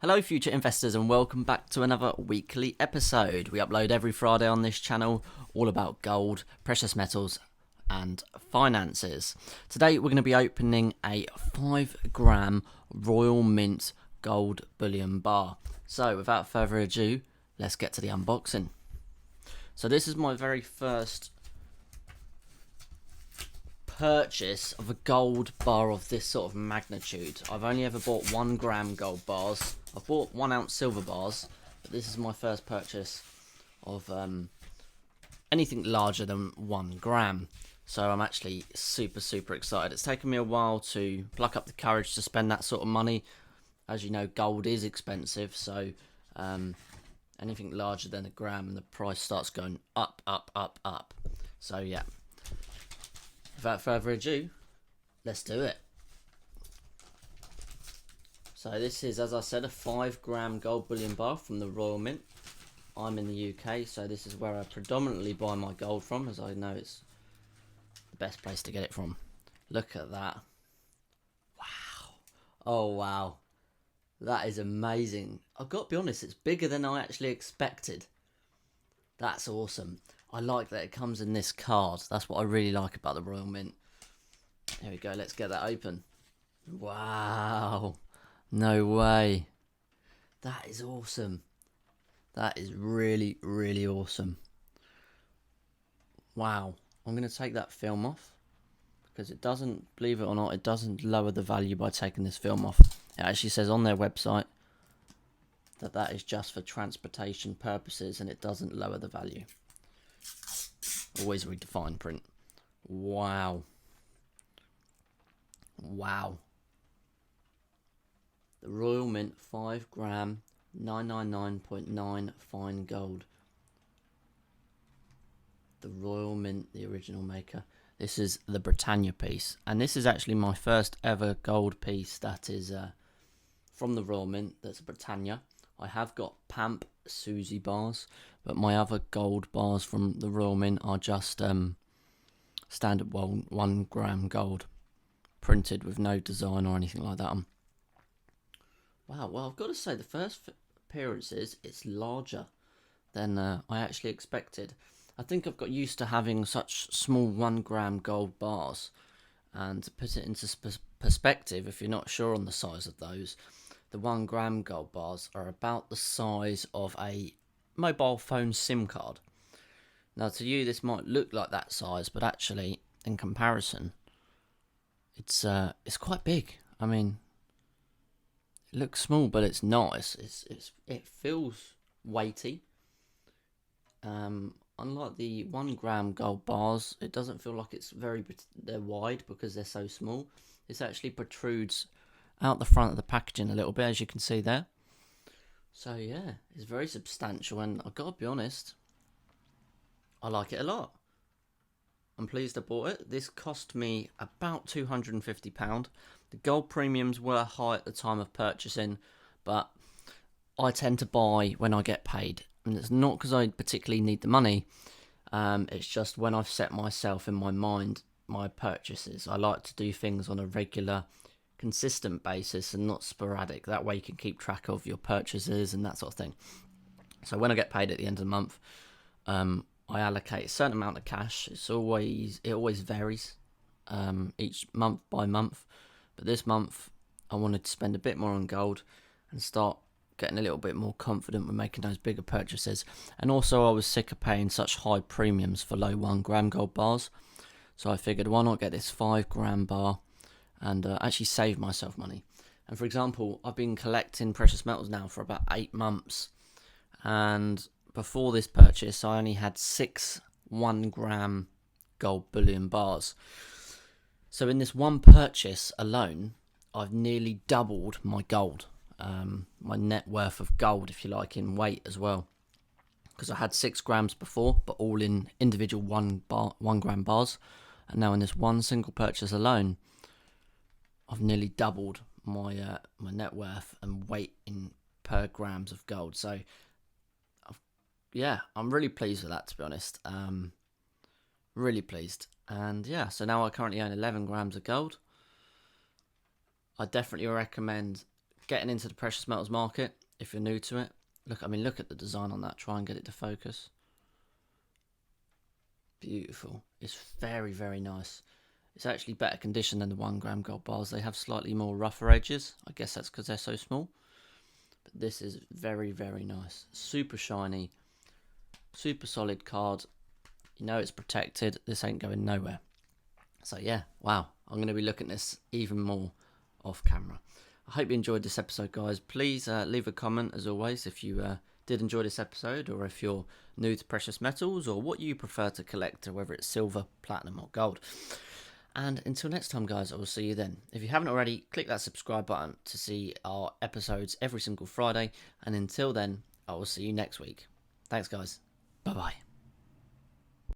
Hello future investors and welcome back to another weekly episode. We upload every Friday on this channel, all about gold, precious metals and finances. Today we're going to be opening a 5 gram Royal Mint gold bullion bar. So without further ado, let's get to the unboxing. So this is my very first purchase of a gold bar of this sort of magnitude. I've only ever bought 1 gram gold bars. I've bought 1 ounce silver bars, but this is my first purchase of anything larger than 1 gram. So I'm actually super excited. It's taken me a while to pluck up the courage to spend that sort of money. As you know, gold is expensive, so anything larger than a gram and the price starts going up. So yeah. Without further ado, let's do it. So this is, as I said, a 5 gram gold bullion bar from the Royal Mint. I'm in the UK, so this is where I predominantly buy my gold from, as I know it's the best place to get it from. Look at that. Wow. Oh wow. That is amazing. I've got to be honest, it's bigger than I actually expected. That's awesome. I like that it comes in this card. That's what I really like about the Royal Mint. Here we go, let's get that open. Wow. No way. That is awesome. That is really awesome. Wow. I'm going to take that film off, because it doesn't, believe it or not, it doesn't lower the value by taking this film off. It actually says on their website that that is just for transportation purposes and it doesn't lower the value. Always read the fine print. Wow. Wow. The Royal Mint 5 gram 999.9 fine gold. The Royal Mint, the original maker. This is the Britannia piece, and this is actually my first ever gold piece that is from the Royal Mint. That's a Britannia. I have got Pamp Susie bars, but my other gold bars from the Royal Mint are just standard 1 gram gold, printed with no design or anything like that. Wow, well, I've got to say, the first appearances, it's larger than I actually expected. I think I've got used to having such small 1 gram gold bars, and to put it into perspective, if you're not sure on the size of those, the 1 gram gold bars are about the size of a mobile phone SIM card. Now, to you, this might look like that size, but actually, in comparison, it's quite big. I mean, it looks small, but it's not. It feels weighty. Unlike the 1 gram gold bars, it doesn't feel like they're wide because they're so small. This actually protrudes out the front of the packaging a little bit, as you can see there. So yeah, it's very substantial, and I've got to be honest, I like it a lot. I'm pleased I bought it. This cost me about £250. The gold premiums were high at the time of purchasing, but I tend to buy when I get paid. And it's not because I particularly need the money. It's just when I've set myself in my mind my purchases. I like to do things on a regular, consistent basis and not sporadic. That way you can keep track of your purchases and that sort of thing. So when I get paid at the end of the month, I allocate a certain amount of cash. It always varies each month by month. But this month I wanted to spend a bit more on gold and start getting a little bit more confident with making those bigger purchases. And also I was sick of paying such high premiums for low 1 gram gold bars. So I figured, why not get this 5 gram bar and actually save myself money. And for example, I've been collecting precious metals now for about 8 months. And before this purchase, I only had 6 1 gram gold bullion bars. So in this one purchase alone, I've nearly doubled my gold. My net worth of gold, if you like, in weight as well, because I had 6 grams before, but all in individual 1 gram bars, and now in this one single purchase alone, I've nearly doubled my my net worth and weight in per grams of gold. So yeah, I'm really pleased with that, to be honest. Really pleased. And yeah, so now I currently own 11 grams of gold. I definitely recommend getting into the precious metals market, if you're new to it, look at the design on that. Try and get it to focus. Beautiful. It's very, very nice. It's actually better condition than the 1 gram gold bars. They have slightly more rougher edges. I guess that's because they're so small. But this is very, very nice. Super shiny. Super solid card. You know it's protected. This ain't going nowhere. So yeah, wow. I'm going to be looking at this even more off camera. I hope you enjoyed this episode, guys. Please leave a comment, as always, if you did enjoy this episode, or if you're new to precious metals, or what you prefer to collect, whether it's silver, platinum, or gold. And until next time, guys, I will see you then. If you haven't already, click that subscribe button to see our episodes every single Friday. And until then, I will see you next week. Thanks, guys. Bye-bye.